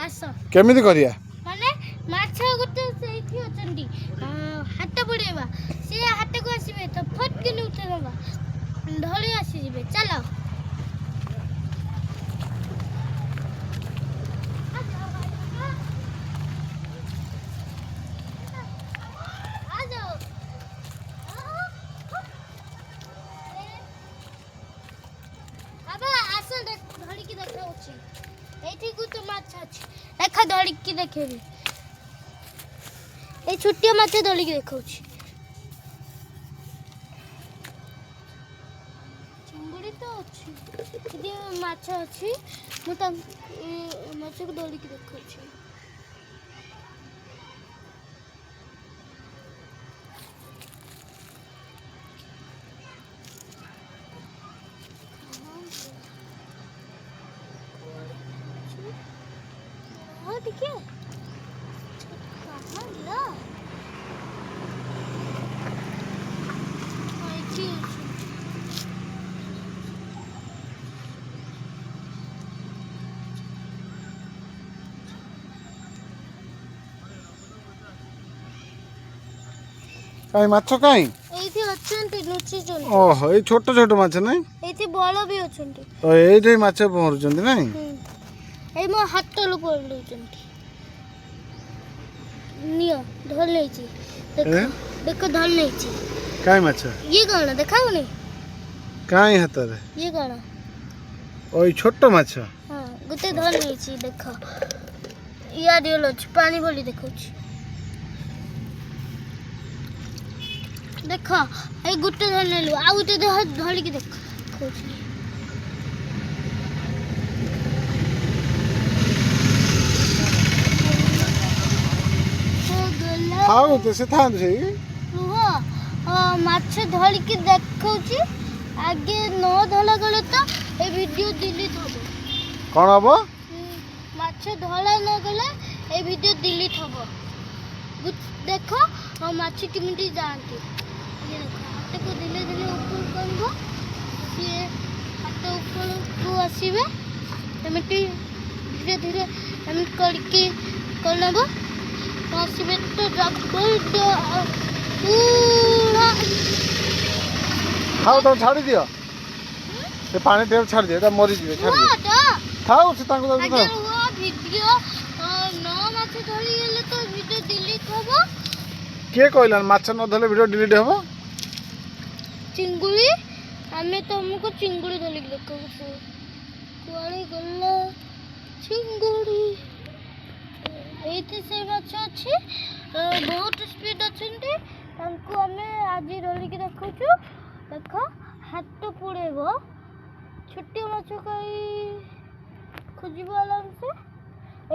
आस केमिति करिया माने माछ गुटे सेठी अचंडी हाथ पड़ेबा से हाथ को आसीबे तो फट के उठे देबा ढोली आसी जिबे चलो धड़ी की देखा एठी गुटे माछ अछि देखा धड़ी की देखेबी ए छुट्टिया माछ धड़ी की देखाउछि चिंगुड़ी तो अछि इदि माछ अछि मु त माछ को धड़ी की देखाउछि देखिए कहाँ गिरा काई माछ काई एथि अछंती नुची जंती ओहो ए छोट छोट माछ नै एथि बड़ भी अछंती तो एठे माछ पहरुचंती नै ए मो हाथ तलु पड़लुचंती नियो धल लेछि देखो देखो धल लेछि काई माछ ये कोन देखाउ नै काई हाथ रे ये कोन ओई छोट माछ हां गुटे धल लेछि देखो या दियो छ पानी बोली देखौछि देखो ए गुटे धल लेलु आ गुटे धल के देखौछि हाउ तो से थान से रुहो माछ धल के देखौछि आगे न धला गले तो ए वीडियो डिलीट होबो कोन हबो माछ धला न गले ए वीडियो डिलीट होबो देखो माछ केमिति जानती ये देखो हाथ को धीरे धीरे ऊपर करबो ये हाथ ऊपर को आसीबे एमिति धीरे धीरे एमिति करके करनबो आसीबे तो डबल पूरा हाउ तो छाड़ी दियो से पानी टेप छाड़ दियो एटा मरि जिवे छाड़ दियो थाउ से ताको अगर वो वीडियो न माछ धरी गेले तो वीडियो डिलीट होबो के कहलन माछ न धले वीडियो डिलीट होबो चिंगुड़ी हमें तो हमको चिंगुड़ी धली देखो कुआड़ी गल्ला चिंगुड़ी एते से माछ अछि बहुत स्पीड अछंती हमको हमें आज धली के देखौछु देखो हाथ तो पड़ेबो छोटी माछ कई खोजिबो आराम से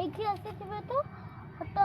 एठी आसे तो हाथ